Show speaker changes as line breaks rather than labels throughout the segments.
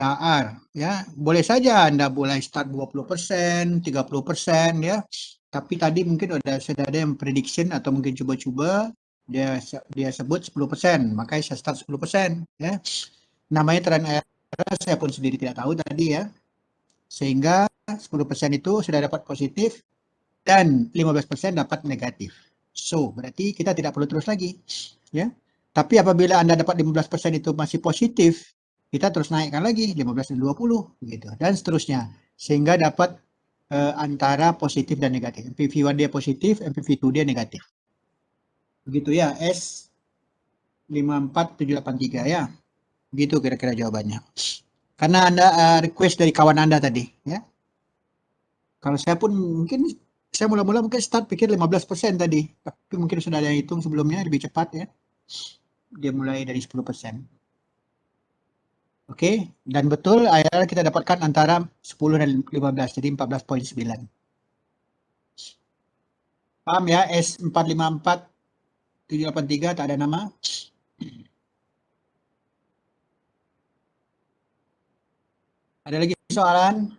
AR ya. Boleh saja Anda mulai start 20%, 30% ya. Tapi tadi mungkin sudah ada yang prediction atau mungkin coba-coba dia sebut 10%, makanya saya start 10% ya. Namanya trend error saya pun sendiri tidak tahu tadi ya. Sehingga 10% itu sudah dapat positif dan 15% dapat negatif. So, berarti kita tidak perlu terus lagi ya. Tapi apabila Anda dapat 15% itu masih positif, kita terus naikkan lagi 15 dan 20 gitu dan seterusnya sehingga dapat antara positif dan negatif. MPV1 dia positif, MPV2 dia negatif. Begitu ya, S54783 ya. Begitu kira-kira jawabannya. Karena Anda request dari kawan Anda tadi ya. Kalau saya pun mungkin saya mula-mula mungkin start pikir 15% tadi, tapi mungkin sudah ada yang hitung sebelumnya lebih cepat ya. Dia mulai dari 10%. Oke, dan betul akhirnya kita dapatkan antara 10 dan 15, jadi 14,9. Paham ya, S454783 tak ada nama. Ada lagi soalan?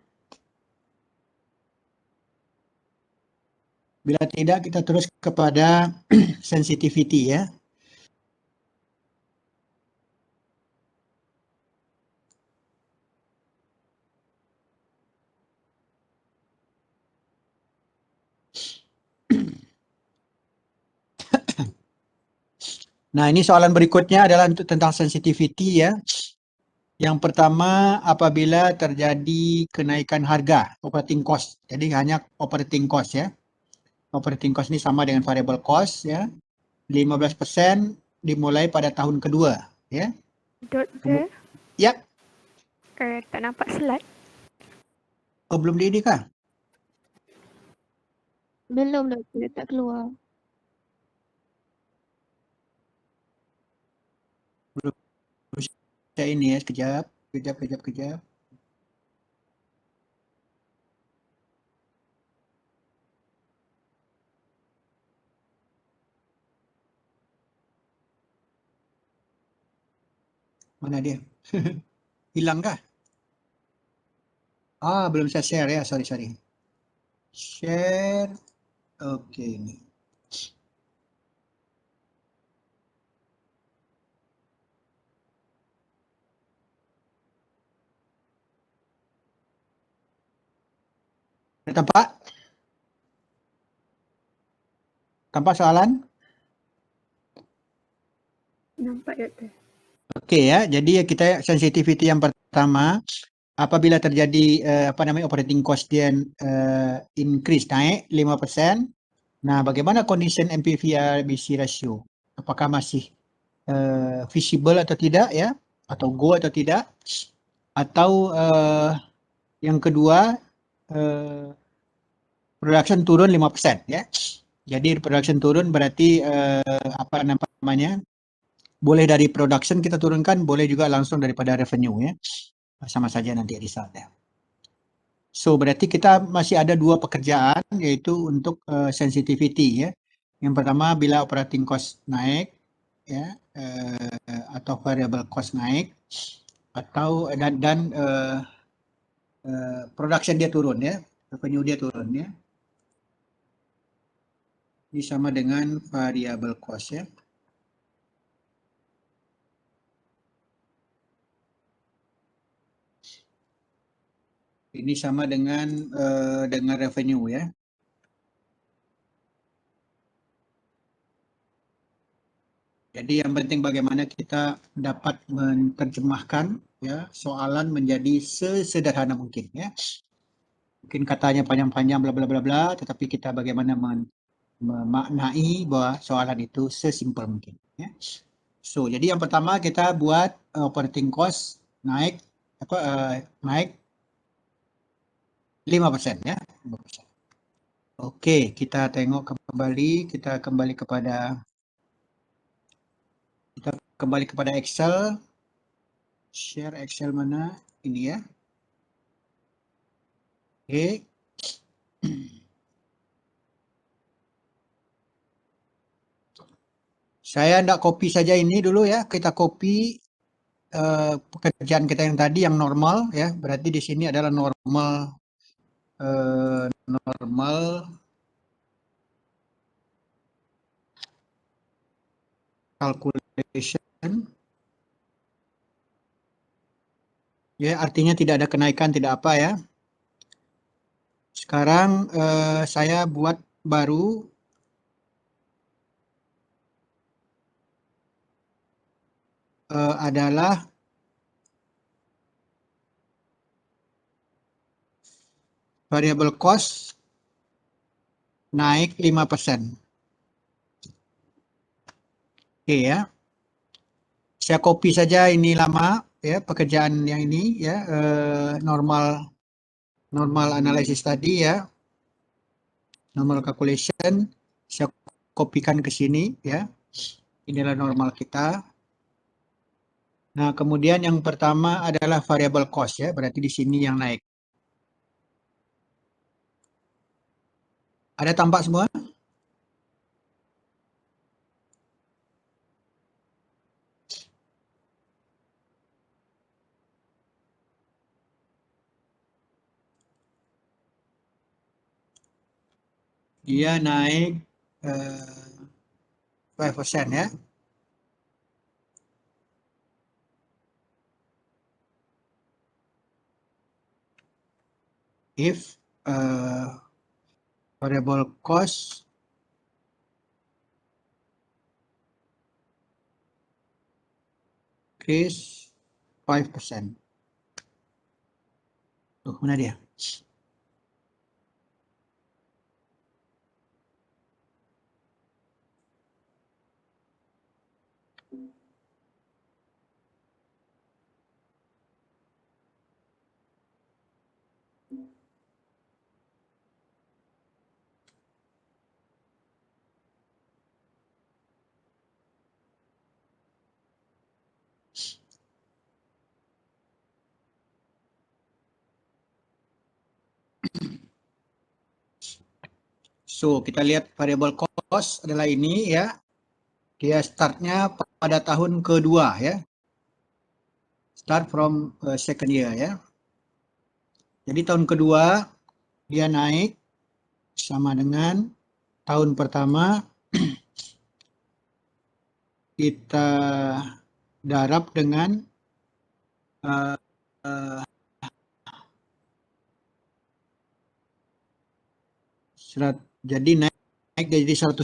Bila tidak, kita terus kepada sensitivity ya. Nah, ini soalan berikutnya adalah untuk tentang sensitivity ya. Yang pertama, apabila terjadi kenaikan harga, operating cost. Jadi hanya operating cost ya. Operating cost ini sama dengan variable cost ya. 15% dimulai pada tahun kedua ya.
Doktor,
Ya,
tak nampak slide.
oh, belum di ini kah?
Belum doktor, tak keluar.
Belum. Saya ini ya, kejap. Mana dia? Hilang kah? Ah, belum saya share ya, sorry. Share. Oke, ini. Ada tampak? Tampak soalan?
Nampak doktor.
Oke ya, jadi kita sensitivity yang pertama, apabila terjadi operating cost dia increase naik 5%. Nah, bagaimana condition MPV/RBC ratio? Apakah masih feasible atau tidak ya? Atau go atau tidak? Atau yang kedua production turun 5% ya. Jadi production turun berarti apa namanya? Boleh dari production kita turunkan, boleh juga langsung daripada revenue ya. Sama saja nanti resultnya. So, berarti kita masih ada dua pekerjaan, yaitu untuk sensitivity ya. Yang pertama, bila operating cost naik, ya, atau variable cost naik, atau dan production dia turun ya, revenue dia turun ya. Ini sama dengan variable cost ya. Ini sama dengan revenue ya. Jadi yang penting bagaimana kita dapat menerjemahkan ya soalan menjadi sesederhana mungkin ya. Mungkin katanya panjang-panjang bla bla bla bla, tetapi kita bagaimana memaknai bahwa soalan itu sesimpel mungkin ya. So, jadi yang pertama kita buat operating cost naik naik 5% ya. 5%. Oke, kita tengok kembali, kita kembali kepada Excel. Share Excel mana? Ini ya. Oke. Saya tidak copy saja ini dulu ya. Kita copy pekerjaan kita yang tadi yang normal ya, berarti di sini adalah normal calculation ya, artinya tidak ada kenaikan, tidak apa ya. Sekarang saya buat baru adalah variable cost naik 5%. Oke ya. Saya copy saja ini lama ya, pekerjaan yang ini ya, normal analysis tadi ya, normal calculation, saya kopikan ke sini ya. Inilah normal kita. Nah, kemudian yang pertama adalah variable cost ya, berarti di sini yang naik. Ada tampak semua? Dia naik 5% ya. If variable cost increase 5%. Tuh, mana dia? So, kita lihat variable cost adalah ini ya. Dia startnya pada tahun kedua ya. Start from second year ya. Jadi tahun kedua dia naik sama dengan tahun pertama kita darab dengan jadi naik jadi 105%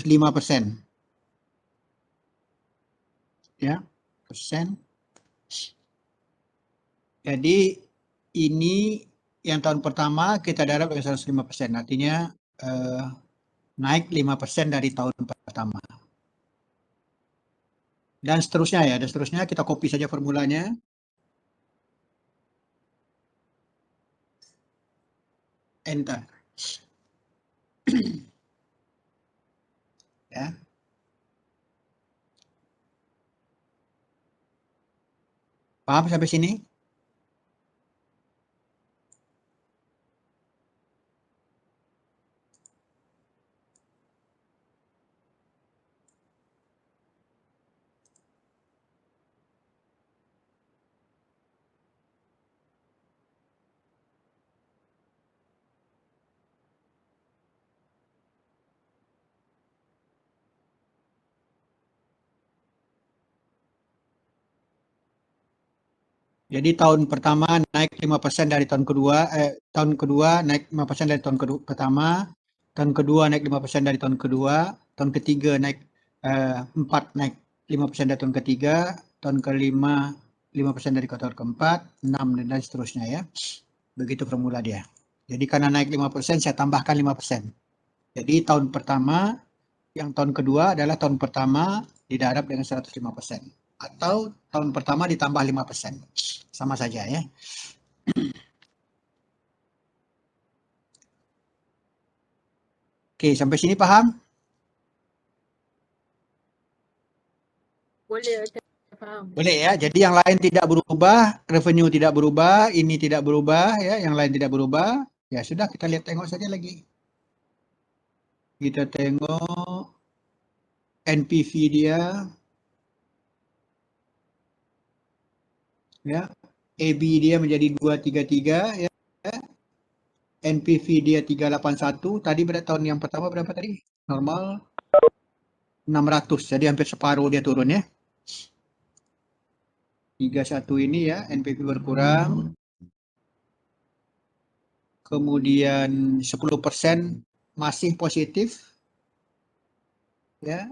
ya, persen. Jadi ini yang tahun pertama kita darab dengan 105%, artinya naik 5% dari tahun pertama. Dan seterusnya ya, dan seterusnya kita copy saja formulanya. Enter. Ya. Paham sampai sini? Jadi tahun pertama naik 5% dari tahun kedua, tahun kedua naik 5% dari tahun pertama, tahun kedua naik 5% dari tahun kedua, tahun ketiga naik 4 naik 5% dari tahun ketiga, tahun kelima 5% dari tahun keempat, 6 dan seterusnya ya. Begitu formula dia. Jadi karena naik 5% saya tambahkan 5%. Jadi tahun pertama, yang tahun kedua adalah tahun pertama didarab dengan 105%. Atau tahun pertama ditambah 5%. Sama saja ya. Oke, sampai sini paham?
Boleh, paham.
Boleh ya. Jadi yang lain tidak berubah, revenue tidak berubah, ini tidak berubah ya, yang lain tidak berubah. Ya sudah, kita lihat tengok saja lagi. Kita tengok NPV dia. ya. AB dia menjadi 233 ya. NPV dia 381. Tadi pada tahun yang pertama berapa tadi? Normal 600. Jadi hampir separuh dia turun ya. 31 ini ya, NPV berkurang. Kemudian 10% masih positif. Ya.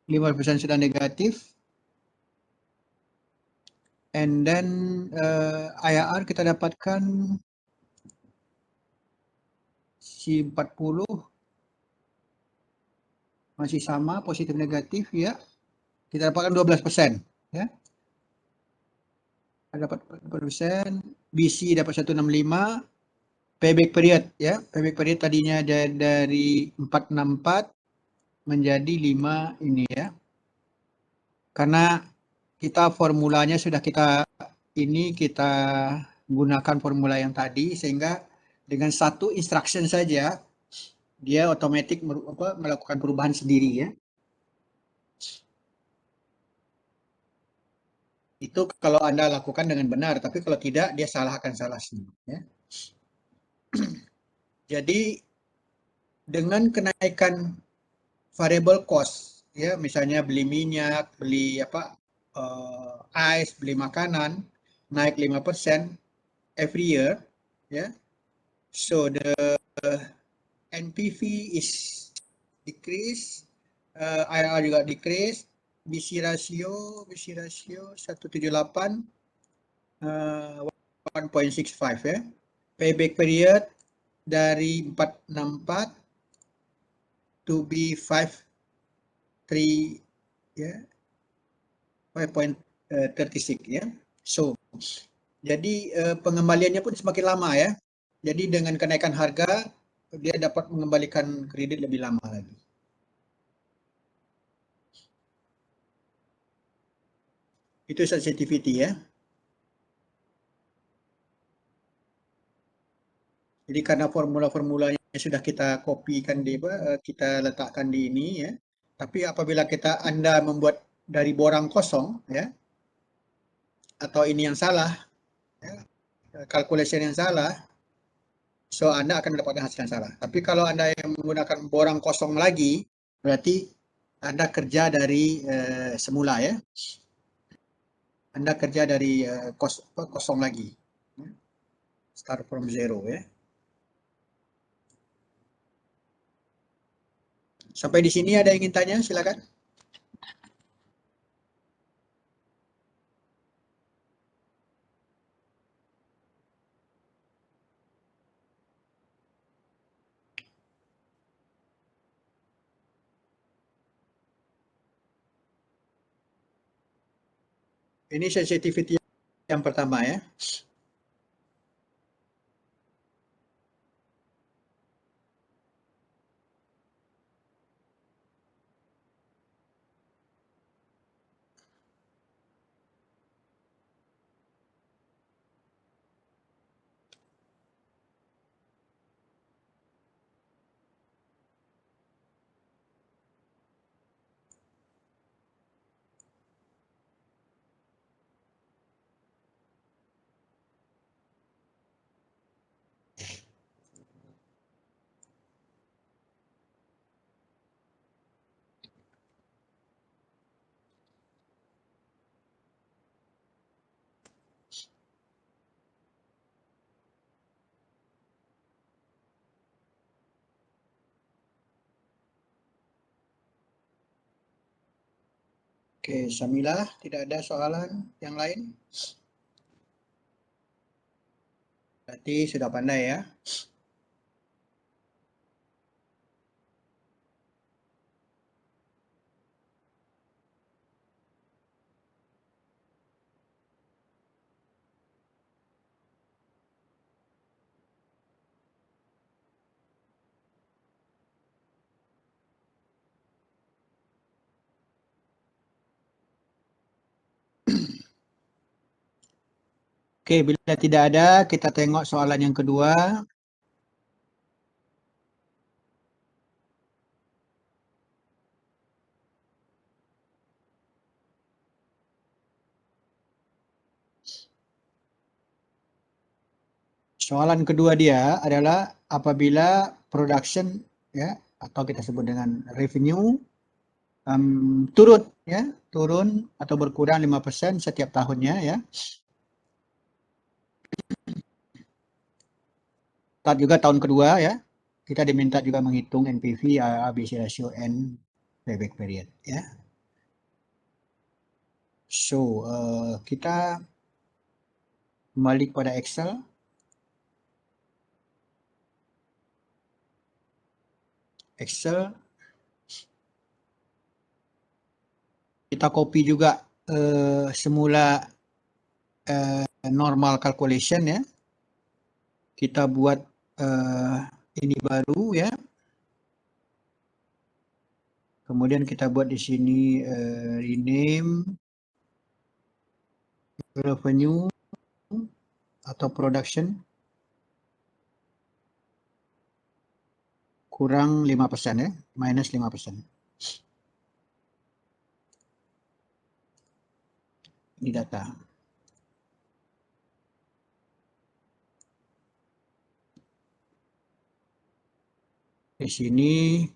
5% sudah negatif. And then IRR kita dapatkan si 40 masih sama positif negatif ya. Kita dapatkan 12% ya. Dapat 4%, BC dapat 165, payback period ya. Payback period tadinya dari 464 menjadi 5 ini ya. Karena kita formulanya sudah kita gunakan formula yang tadi sehingga dengan satu instruction saja dia otomatis melakukan perubahan sendiri ya. Itu kalau Anda lakukan dengan benar, tapi kalau tidak dia akan salah sendiri ya. Jadi dengan kenaikan variable cost ya, misalnya beli minyak, beli ice, beli makanan naik 5% every year ya. So the NPV is decrease, IRR juga decrease, BC ratio 178 1.65 ya. Payback period dari 464 to be 5.3 ya. 5.36 ya. So jadi pengembaliannya pun semakin lama ya. Jadi dengan kenaikan harga dia dapat mengembalikan kredit lebih lama lagi. Itu sensitivity ya. Jadi karena formula-formulanya sudah kita kopikan kita letakkan di ini ya. Tapi apabila Anda membuat dari borang kosong ya, atau ini yang salah, ya, calculation yang salah, so Anda akan mendapatkan hasil yang salah. Tapi kalau Anda yang menggunakan borang kosong lagi, berarti Anda kerja dari semula ya. Anda kerja dari kosong lagi. Start from zero ya. Sampai di sini ada yang ingin tanya? Silakan. Ini sensitivity yang pertama ya. Oke, Syamilah, tidak ada soalan yang lain? Berarti sudah pandai ya. Oke, bila tidak ada, kita tengok soalan yang kedua. Soalan kedua dia adalah apabila production ya atau kita sebut dengan revenue turun atau berkurang 5% setiap tahunnya ya. Start juga tahun kedua ya. Kita diminta juga menghitung NPV, ABC ratio, and payback period ya. So, kita kembali kepada Excel. Kita copy juga semula normal calculation ya. Kita buat ini baru ya. Kemudian kita buat di sini rename revenue atau production kurang 5% ya, minus 5%. Ini data. Di sini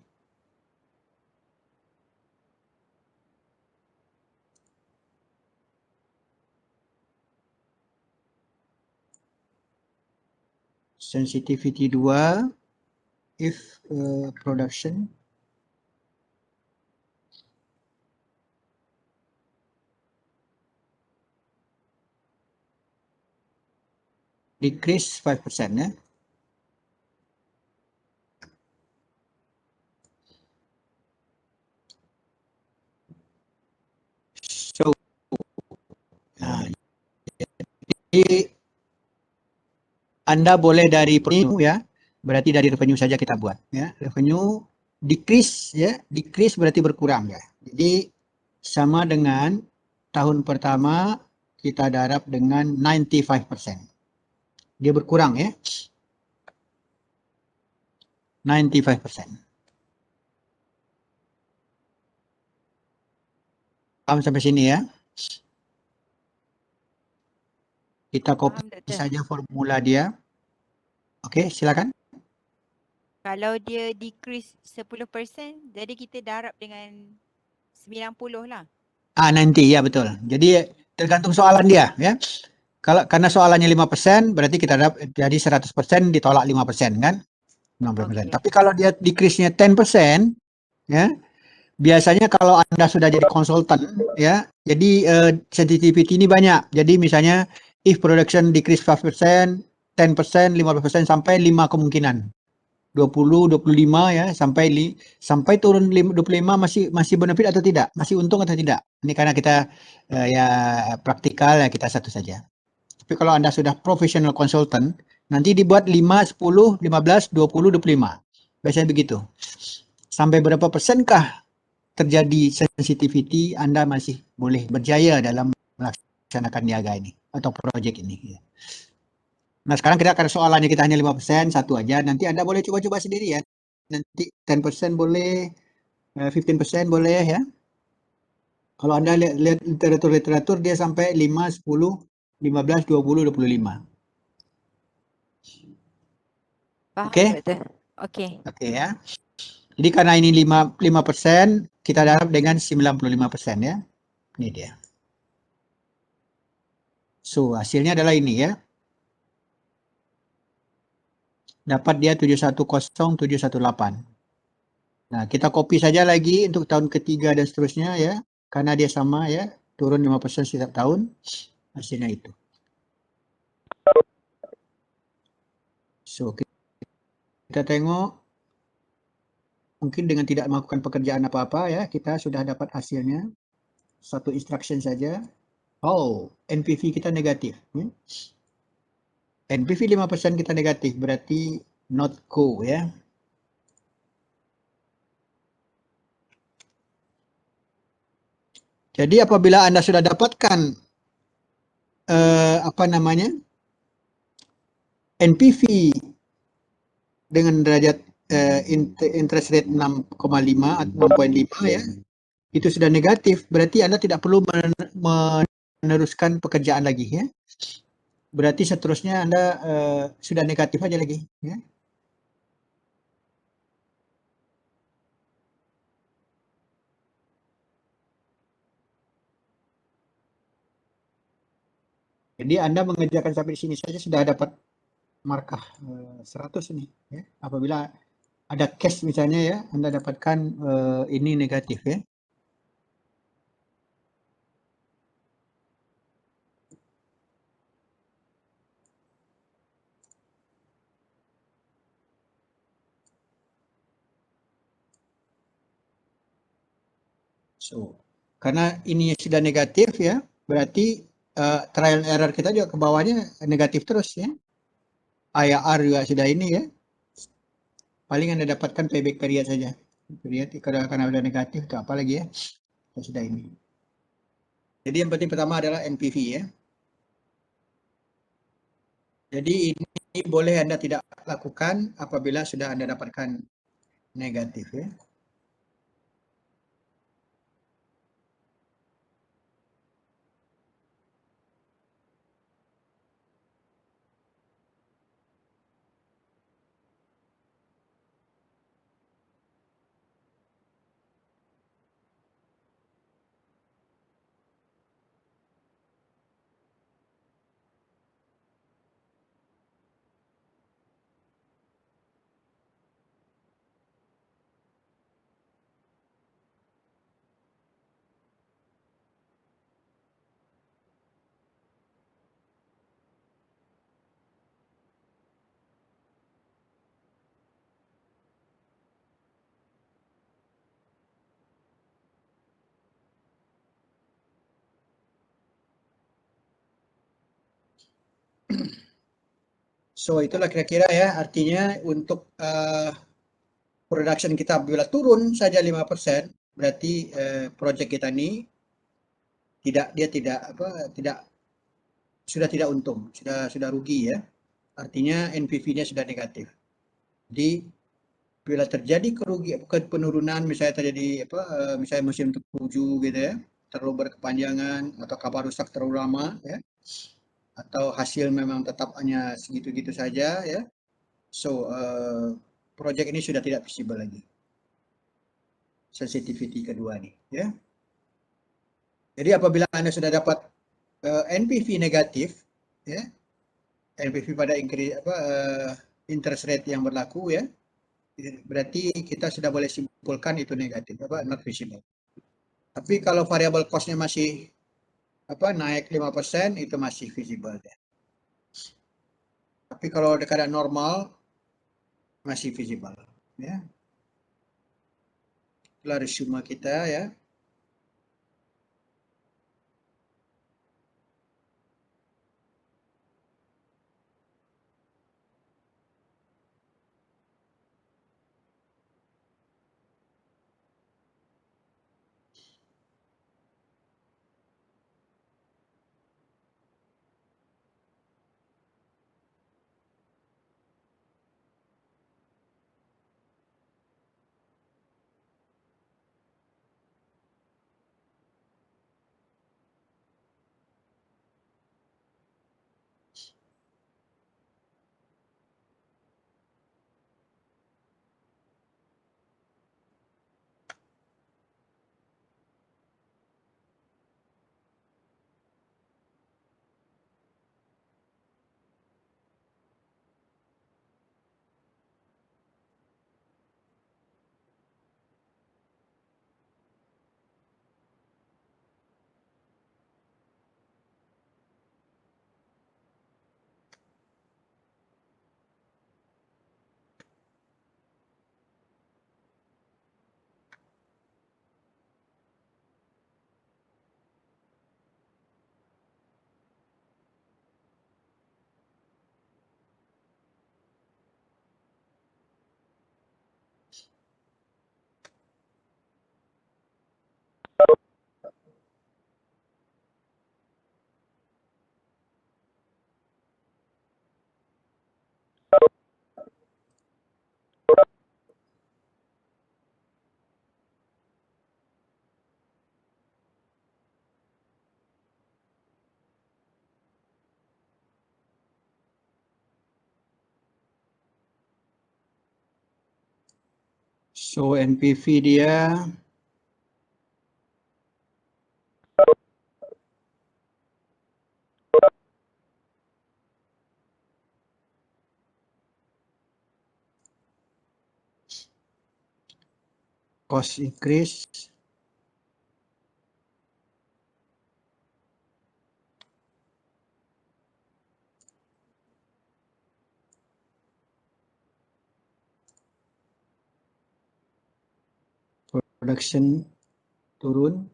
sensitivity 2 if production decrease 5% ya. So, jadi Anda boleh dari revenue ya, berarti dari revenue saja kita buat ya. Revenue decrease ya, decrease berarti berkurang ya. Jadi sama dengan tahun pertama kita darab dengan 95%. Dia berkurang ya. 95%. Paham sampai sini ya? Kita copy saja formula dia. Oke, silakan.
Kalau dia decrease 10%, jadi kita darab dengan 90 lah.
90 ya betul. Jadi tergantung soalan dia ya. Kalau karena soalannya 5%, berarti kita dapat jadi 100% ditolak 5% kan? 90%.
Okay.
Tapi kalau dia decrease-nya 10% ya, biasanya kalau Anda sudah jadi konsultan ya, jadi sensitivity ini banyak. Jadi misalnya if production decrease 5%, 10%, 15% sampai 5 kemungkinan. 20, 25 ya, sampai turun 25 masih benefit atau tidak? Masih untung atau tidak? Ini karena kita ya praktikal ya, kita satu saja. Tapi kalau Anda sudah professional consultant, nanti dibuat 5, 10, 15, 20, 25. Biasanya begitu. Sampai berapa persenkah terjadi sensitivity, Anda masih boleh berjaya dalam melaksanakan niaga ini atau project ini. Nah sekarang kita karena soalannya kita hanya 5%, satu aja. Nanti Anda boleh coba-coba sendiri ya. Nanti 10% boleh, 15% boleh ya. Kalau Anda lihat literatur dia sampai 5, 10, 15, 20, 25.
Oke. Oke.
Oke ya. Jadi karena ini 5%, kita darab dengan 95% ya. Ini dia. So, hasilnya adalah ini ya. Dapat dia 710,718. Nah, kita copy saja lagi untuk tahun ketiga dan seterusnya ya. Karena dia sama ya, turun 5% setiap tahun. Hasilnya itu. So, kita tengok. Mungkin dengan tidak melakukan pekerjaan apa-apa ya, kita sudah dapat hasilnya. Satu instruction saja. Oh, NPV kita negatif. NPV 5% kita negatif, berarti not go ya. Jadi apabila Anda sudah dapatkan NPV dengan derajat interest rate 6,5 atau 6,5 ya, itu sudah negatif, berarti Anda tidak perlu meneruskan pekerjaan lagi ya. berarti seterusnya Anda sudah negatif aja lagi, ya. Jadi Anda mengerjakan sampai di sini saja sudah dapat markah 100 ini, ya. Apabila ada case misalnya ya, Anda dapatkan ini negatif, ya. So, karena ini sudah negatif ya, berarti trial error kita juga ke bawahnya negatif terus ya. IRR juga sudah ini ya. Paling Anda dapatkan payback period saja. Period karena sudah negatif itu apa lagi ya? Sudah ini. Jadi yang penting pertama adalah NPV ya. Jadi ini boleh Anda tidak lakukan apabila sudah Anda dapatkan negatif ya. So itulah kira-kira ya, artinya untuk production kita bila turun saja 5%, berarti project kita ini sudah tidak untung, sudah rugi ya. Artinya NPV-nya sudah negatif. Jadi bila terjadi penurunan, misalnya terjadi misalnya musim terpuju gitu ya, terlalu berkepanjangan atau kabar rusak terlalu lama ya, atau hasil memang tetap hanya segitu-gitu saja ya. So project ini sudah tidak visible lagi. Sensitivity kedua nih ya. Jadi apabila Anda sudah dapat NPV negatif ya, NPV pada interest rate yang berlaku ya, berarti kita sudah boleh simpulkan itu negatif, not visible. Tapi kalau variable cost-nya masih naik 5%, itu masih visible ya. Tapi kalau keadaan normal masih visible ya. Itulah resume kita ya. So NPV dia cost increase production turun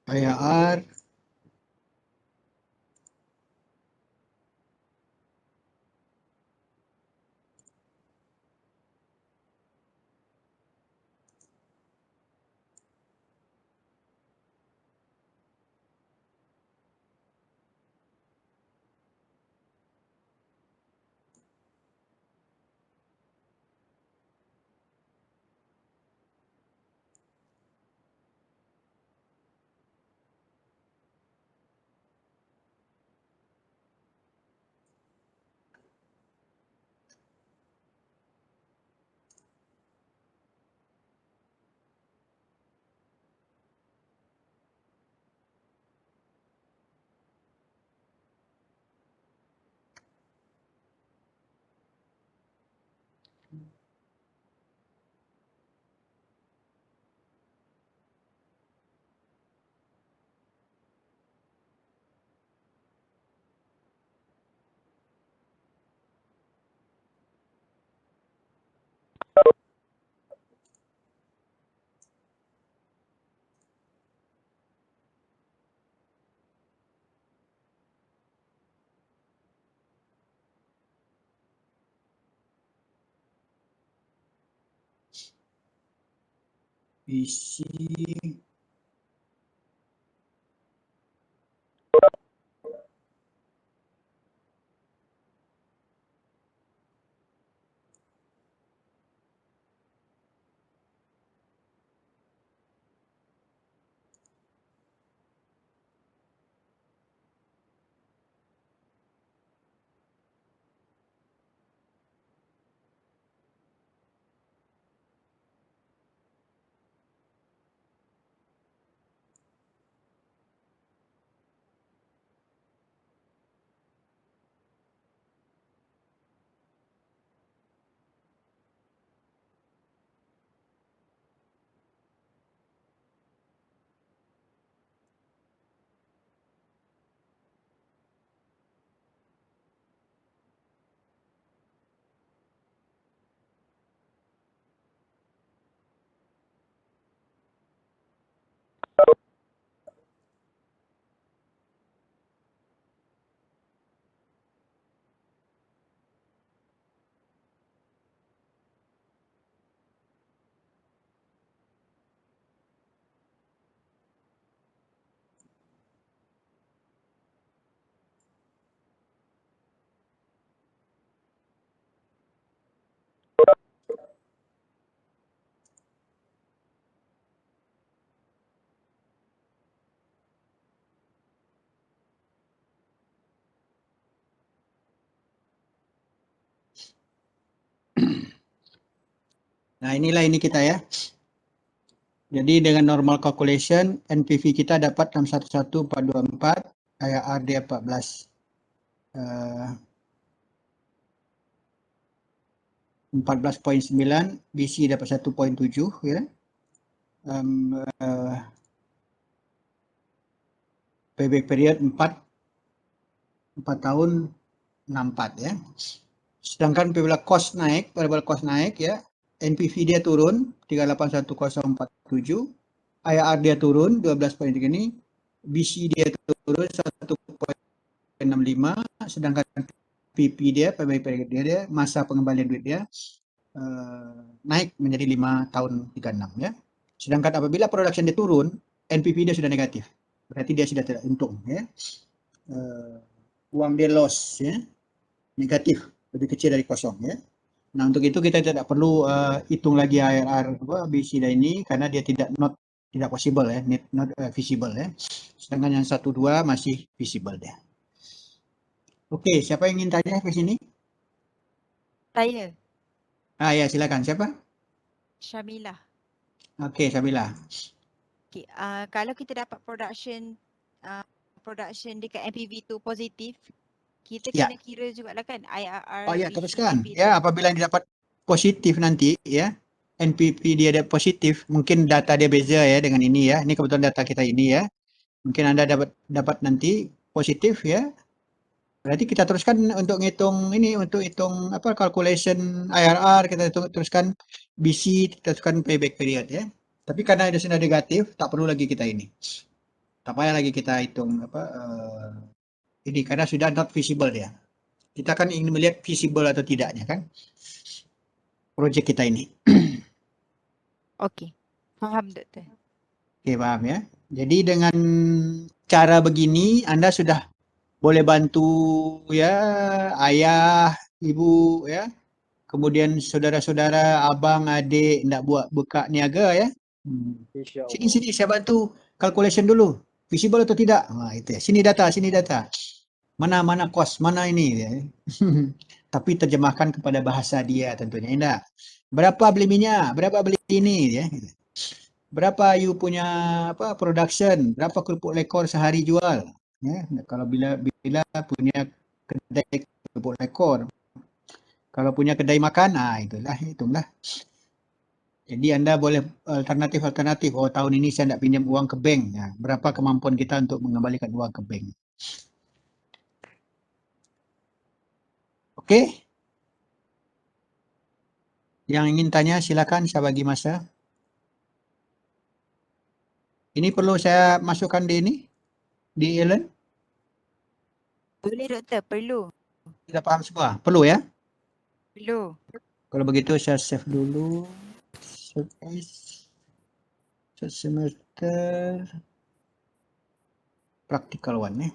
IRR isi Nah, inilah ini kita ya. Jadi dengan normal calculation, NPV kita dapat 611,424, IRR dia 14. 14,9, BC dapat 1,7 ya. Payback period 4 tahun 64 ya. Sedangkan apabila cost naik, ya, NPV dia turun 381,047, IRR dia turun 12,3 ini, BC dia turun 1,65, sedangkan PP dia, payback period dia, masa pengembalian duit dia naik menjadi 5 tahun 36 ya. Sedangkan apabila production dia turun, NPV dia sudah negatif. Berarti dia sudah tidak untung ya. Uang dia loss ya. negatif, lebih kecil dari kosong ya. Nah, untuk itu kita tidak perlu hitung lagi IRR BC dan ini karena dia tidak possible ya, not visible ya. Sedangkan yang 1-2 masih visible dia. Oke, siapa yang ingin tanya ke sini?
Saya,
Ya, silakan. Siapa?
Syamilah.
Oke, Sabila.
Okay, kalau kita dapat production dekat NPV tu positif, kita
Ya.
kena kira jugalah kan IRR,
Oh ya,
BC,
teruskan.
DP tu.
Ya, apabila dia dapat positif nanti ya, NPV dia ada positif, mungkin data dia beza ya dengan ini ya. Ini kebetulan data kita ini ya. Mungkin Anda dapat nanti positif ya. Berarti kita teruskan untuk ngitung ini, untuk hitung apa calculation IRR, kita teruskan BC, kita teruskan payback period ya. Tapi karena dia sudah negatif, tak perlu lagi kita ini. Tak payah lagi kita hitung apa ini karena sudah not visible dia. Kita kan ingin melihat visible atau tidaknya kan project kita ini.
Okey, faham doktor.
Oke, paham ya. Jadi dengan cara begini Anda sudah boleh bantu ya ayah, ibu ya. Kemudian saudara-saudara, abang, adik nak buat buka niaga ya. Sini saya bantu calculation dulu. Visible atau tidak? Itu ya. Sini data. Mana kos, mana ini ya. Tapi terjemahkan kepada bahasa dia tentunya. Indah. Berapa beli minyak? Berapa beli ini ya. Berapa you punya apa production? Berapa kerupuk lekor sehari jual? Ya, kalau bila punya kedai kerupuk lekor. Kalau punya kedai makan, hitunglah. Jadi Anda boleh alternatif. Oh, tahun ini saya nak pinjam uang ke bank. Nah, berapa kemampuan kita untuk mengembalikan uang ke bank? Oke? Yang ingin tanya silakan saya bagi masa. Ini perlu saya masukkan di ini? Di Ellen?
Boleh doktor, perlu.
Kita paham semua? Perlu ya?
Perlu.
Kalau begitu saya save dulu. Save as. Semester. Practical one ya.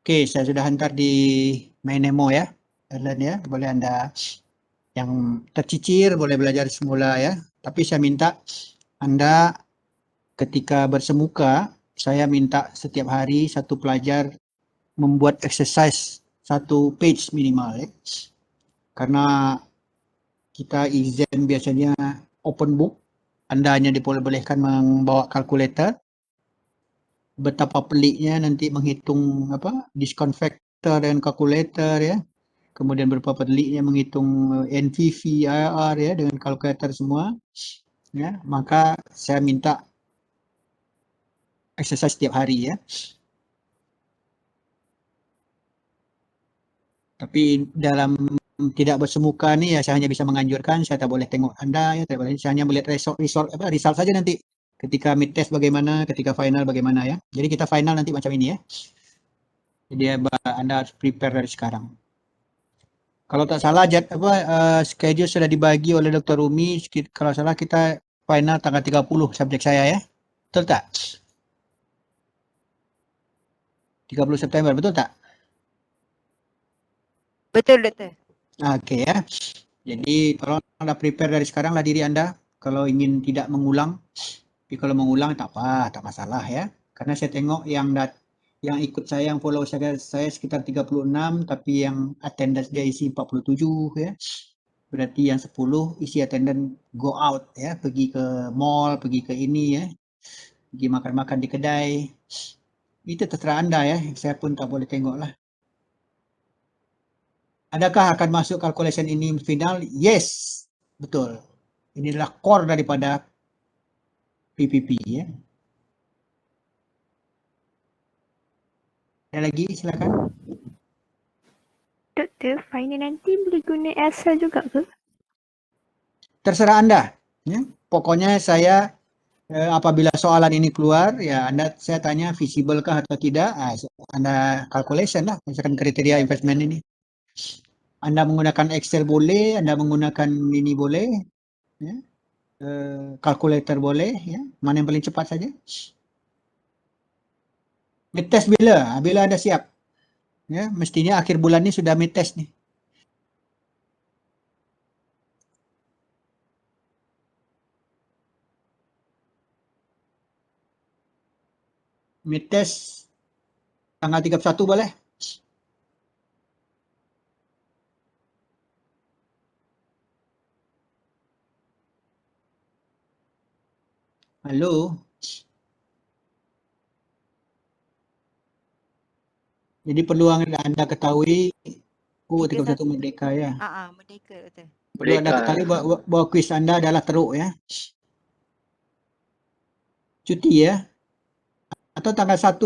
Oke, saya sudah hantar di main demo ya. Ellen ya, boleh Anda yang tercicir boleh belajar semula ya. Tapi saya minta Anda ketika bersemuka, saya minta setiap hari satu pelajar membuat exercise satu page minimal ya. Karena kita exam biasanya open book, Anda hanya diperbolehkan membawa kalkulator. Betapa peliknya nanti menghitung apa discount factor dan kalkulator ya. Kemudian berapa peliknya menghitung NPV, IRR ya dengan kalkulator semua. Ya, maka saya minta exercise setiap hari ya. Tapi dalam tidak bersemuka nih ya saya hanya bisa menganjurkan, saya tak boleh tengok Anda ya, tak boleh. Saya hanya melihat result saja nanti. Ketika mid test bagaimana, ketika final bagaimana ya. Jadi kita final nanti macam ini ya. Jadi Anda harus prepare dari sekarang. Kalau tak salah schedule sudah dibagi oleh Dr. Rumi, kalau salah kita final tanggal 30 subjek saya ya. Betul tak? 30 September, betul tak?
Betul doktor.
Oke ya. Jadi kalau Anda prepare dari sekarang lah diri Anda. Kalau ingin tidak mengulang, tapi kalau mengulang tak apa, tak masalah ya. Karena saya tengok yang ikut saya, yang follow saya sekitar 36, tapi yang attendance dia isi 47 ya. Berarti yang 10 isi attendance go out ya, pergi ke mall, pergi ke ini ya. Pergi makan-makan di kedai. Itu terserah Anda ya, saya pun tak boleh tengok lah. Adakah akan masuk calculation ini final? Yes, betul. Ini adalah core daripada PPP ya. Ada lagi silakan.
Doktor, final nanti boleh guna Excel juga ke?
Terserah Anda. Ya. Pokoknya saya apabila soalan ini keluar, ya saya tanya feasible kah atau tidak, Anda calculation lah, misalkan kriteria investment ini. Anda menggunakan Excel boleh, Anda menggunakan ini boleh, ya. Calculator boleh, ya. Mana yang paling cepat saja. Mid-test bila? Bila Anda siap. Ya, mestinya akhir bulan ini sudah mid-test nih. Mid-test tanggal 31 boleh? Halo? Jadi perlu Anda ketahui, 31 Merdeka ya.
Merdeka doktor.
Perlu Anda ketahui bahwa kuis Anda adalah teruk ya. Cuti ya. Atau tanggal 1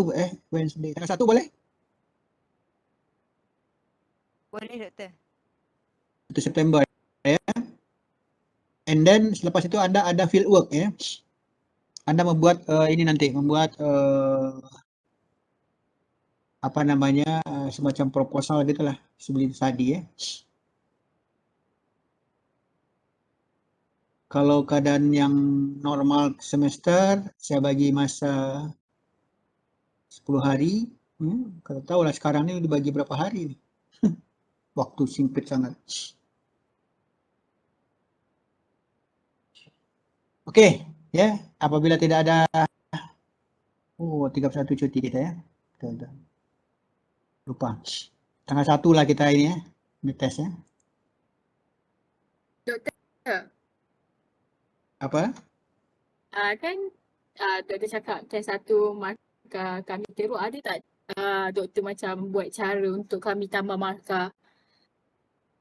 Wednesday. Tanggal 1 boleh?
Boleh doktor.
1 September ya. And then selepas itu Anda ada field work ya. Anda membuat ini nanti membuat apa namanya semacam proposal gitulah sebelum tadi ya. Kalau keadaan yang normal semester, saya bagi masa 10 hari. Kalau tahu lah sekarang ini dibagi berapa hari nih. Waktu sempit sangat. Oke, ya. Apabila tidak ada 31 cuti kita ya. Betul. Lupa. Tanggal 1 lah kita ini ya. Tes ya.
Doktor,
Apa?
kan doktor cakap test 1 markah kami teruk, ada tak doktor macam buat cara untuk kami tambah markah,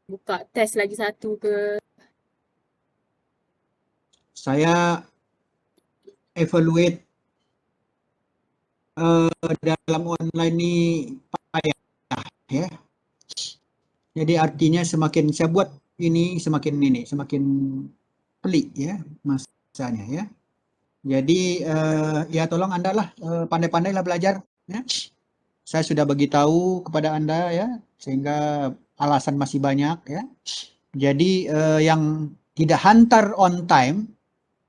buka test lagi 1 ke?
Saya evaluate dalam online ini payah ya. Jadi artinya semakin saya buat ini semakin pelik ya masanya ya. Jadi ya tolong Anda lah pandai-pandailah belajar ya. Saya sudah bagi tahu kepada Anda ya sehingga alasan masih banyak ya. Jadi yang tidak hantar on time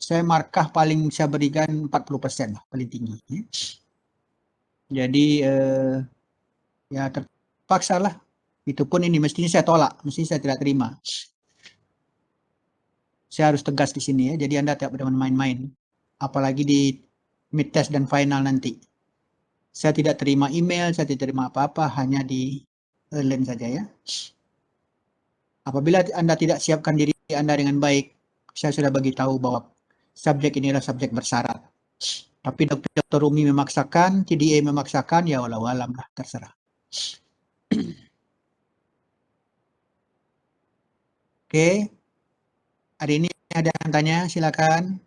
saya markah paling saya berikan 40% lah paling tinggi ya. Jadi ya terpaksa lah. Itu pun ini mestinya saya tolak, mestinya saya tidak terima. Saya harus tegas di sini ya. Jadi Anda tidak boleh main-main. Apalagi di mid test dan final nanti. Saya tidak terima email, saya tidak terima apa-apa, hanya di online saja ya. Apabila Anda tidak siapkan diri Anda dengan baik, saya sudah bagi tahu bahwa subjek ini adalah subjek bersyarat. Tapi Dr. Rumi memaksakan, TDA memaksakan, ya walau alam lah, terserah. Oke, hari ini ada yang tanya, silakan.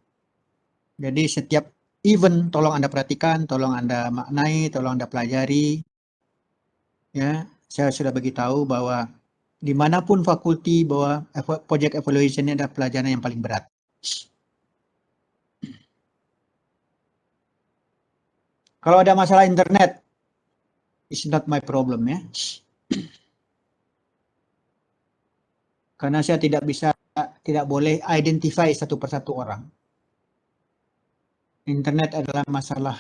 Jadi setiap event tolong Anda perhatikan, tolong Anda maknai, tolong Anda pelajari. Ya, saya sudah beritahu bahwa dimanapun fakulti bahwa project evaluation ini adalah pelajaran yang paling berat. Kalau ada masalah internet, it's not my problem ya. Karena saya tidak boleh identify satu persatu orang. Internet adalah masalah.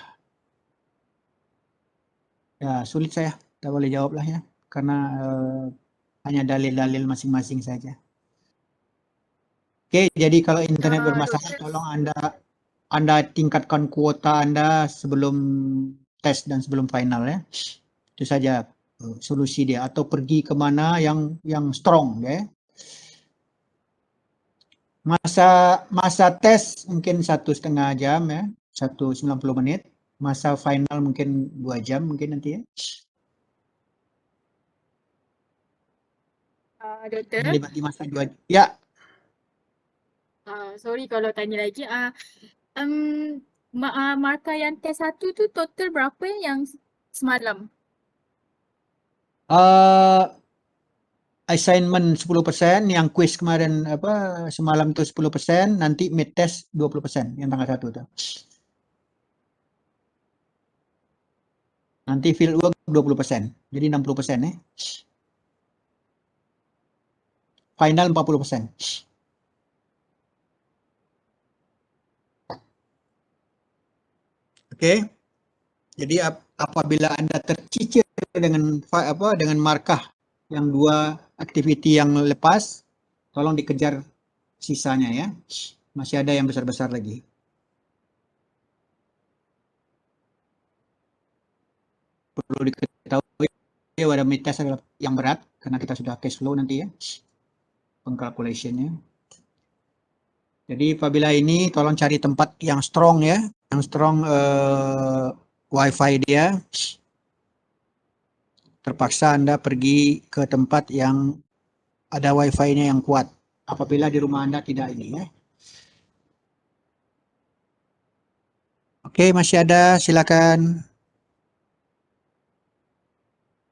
Ya, sulit saya, tidak boleh jawab lah ya. Karena hanya dalil-dalil masing-masing saja. Oke, jadi kalau internet bermasalah, tolong Anda tingkatkan kuota Anda sebelum tes dan sebelum final ya. Itu saja solusi dia. Atau pergi kemana yang strong ya. Masa tes mungkin 1,5 jam ya, 90 menit. Masa final mungkin 2 jam mungkin nanti ya.
Doktor,
Di masa 2. Ya,
sorry kalau tanya lagi. Markah yang test 1 tu total berapa yang semalam?
assignment 10%, yang quiz kemarin semalam tu 10%, nanti mid test 20% yang tanggal 1 tu. Nanti field work 20%. Jadi 60%. Final 40%. Okey. Jadi apabila Anda tercicir dengan markah yang 2 aktiviti yang lepas, tolong dikejar sisanya ya. Masih ada yang besar-besar lagi. Perlu diketahui pada mid test adalah yang berat karena kita sudah cash flow nanti ya. Pengkalkulationnya. Jadi apabila ini tolong cari tempat yang strong ya, yang strong wifi dia. Terpaksa Anda pergi ke tempat yang ada wifi-nya yang kuat. Apabila di rumah Anda tidak ini ya. Oke, masih ada, silakan.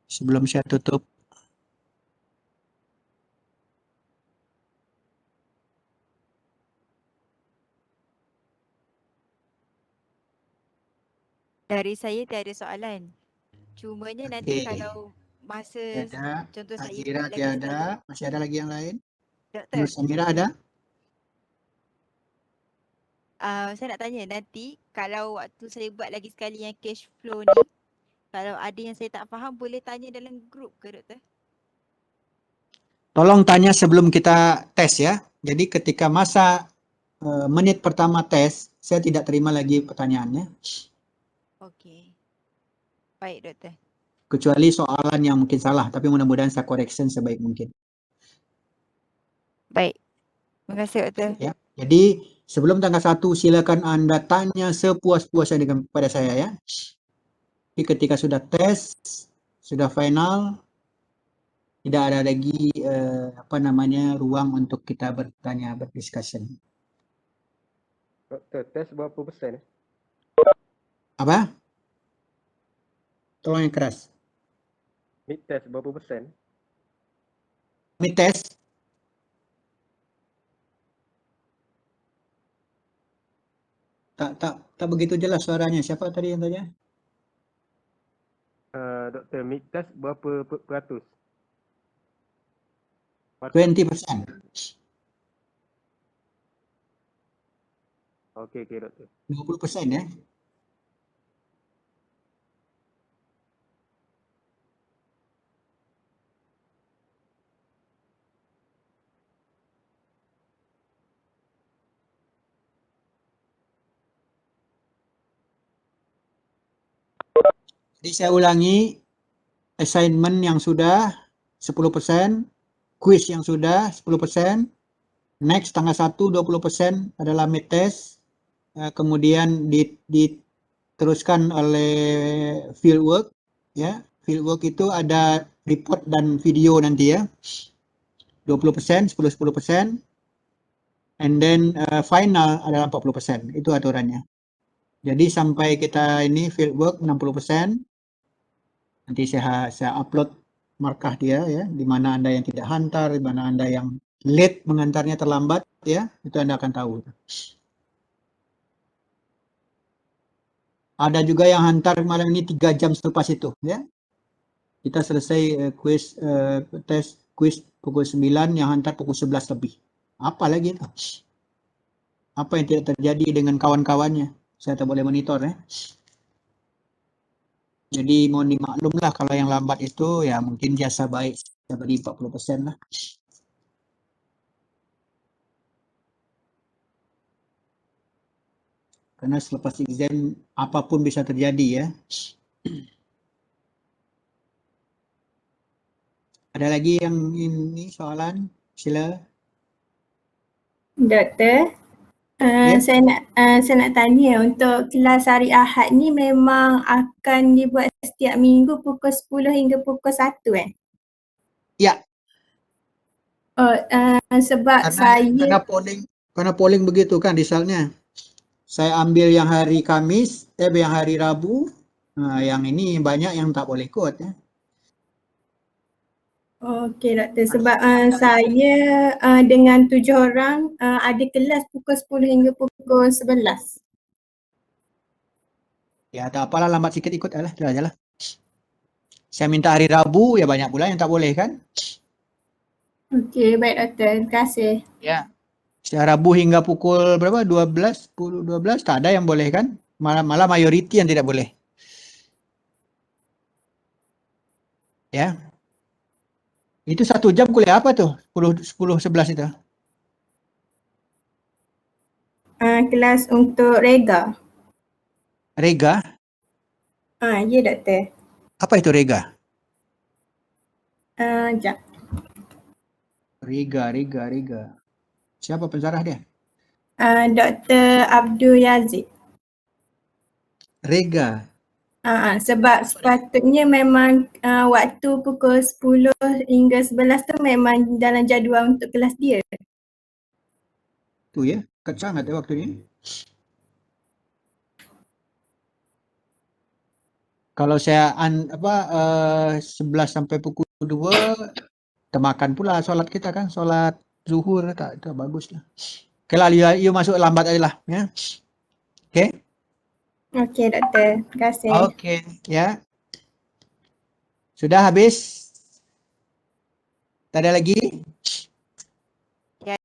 Sebelum saya tutup.
Dari saya tiada soalan. Cumanya nanti
Okey.
kalau masa
Tiada,
contoh saya
Azira
buat lagi
tiada,
sekali.
masih ada lagi yang lain?
Doktor,
Nur Samira ada?
saya nak tanya nanti kalau waktu saya buat lagi sekali yang cash flow ni, kalau ada yang saya tak faham boleh tanya dalam grup ke doktor?
Tolong tanya sebelum kita tes ya. Jadi ketika masa menit pertama tes, saya tidak terima lagi pertanyaannya.
Okey. Baik doktor.
Kecuali soalan yang mungkin salah, tapi mudah-mudahan saya correction sebaik mungkin.
Baik. Terima kasih doktor.
Ya. Jadi sebelum tanggal 1 silakan Anda tanya sepuas-puasnya kepada saya ya. Tapi ketika sudah tes, sudah final, tidak ada lagi ruang untuk kita bertanya, berdiscussion.
Doktor, tes berapa persen?
Apa? Tolong yang keras.
Mid test berapa persen?
Mid test. Tak begitu jelas suaranya. Siapa tadi yang tanya?
Doktor, mid test berapa peratus?
20%.
Okey, doktor.
20% ya. Jadi saya ulangi, assignment yang sudah 10%, quiz yang sudah 10%, next tanggal 1 20% adalah mid test, kemudian diteruskan oleh field work ya. Field work itu ada report dan video nanti ya. 20%, 10%, and then final adalah 40%. Itu aturannya. Jadi sampai kita ini field work 60%. Nanti saya upload markah dia ya, di mana Anda yang tidak hantar, di mana Anda yang late mengantarnya terlambat ya, itu Anda akan tahu. Ada juga yang hantar malam ini 3 jam selepas itu ya. Kita selesai tes quiz pukul 9, yang hantar pukul 11 lebih. Apa lagi itu? Apa yang tidak terjadi dengan kawan-kawannya? Saya tak boleh monitor ya. Jadi mohon dimaklumlah kalau yang lambat itu ya mungkin jasa baik saya beri 40% lah. Karena selepas exam apapun bisa terjadi ya. Ada lagi yang ini soalan? Sila.
Doktor,
Ya.
saya nak tanya untuk kelas hari Ahad ni memang akan dibuat setiap minggu pukul 10 hingga pukul 1
Ya.
Sebab
Karena polling begitu kan misalnya. Saya ambil yang hari Kamis, yang hari Rabu, yang ini banyak yang tak boleh ikut ya.
Okey doktor, sebab saya dengan 7 orang ada kelas pukul 10 hingga pukul 11.
Ya tak apalah, lambat sikit ikut lah, itu aja lah. Saya minta hari Rabu, ya banyak pula yang tak boleh kan.
Okey, baik doktor. Terima kasih.
Ya. Saya Rabu hingga pukul berapa? 12, 10, 12, tak ada yang boleh kan. Malah mayoriti yang tidak boleh. Ya. Itu 1 jam kuliah apa tuh? 10, 11 itu.
Kelas untuk rega.
Rega?
Ya doktor.
Apa itu rega?
Sekejap.
Rega. Siapa pensyarah dia?
Dr. Abdul Yazid.
Rega.
Sebab sepatutnya memang waktu pukul 10 hingga 11 tu memang dalam jadual untuk kelas dia.
Tu ya, dekat sangat ya waktunya. Kalau saya 11 sampai pukul 2 termakan pula solat kita kan, solat zuhur tak bagus lah. Okey lah, you masuk lambat aja lah ya. Okey.
Okey doktor, terima kasih.
Okey, ya. Sudah habis? Tak ada lagi?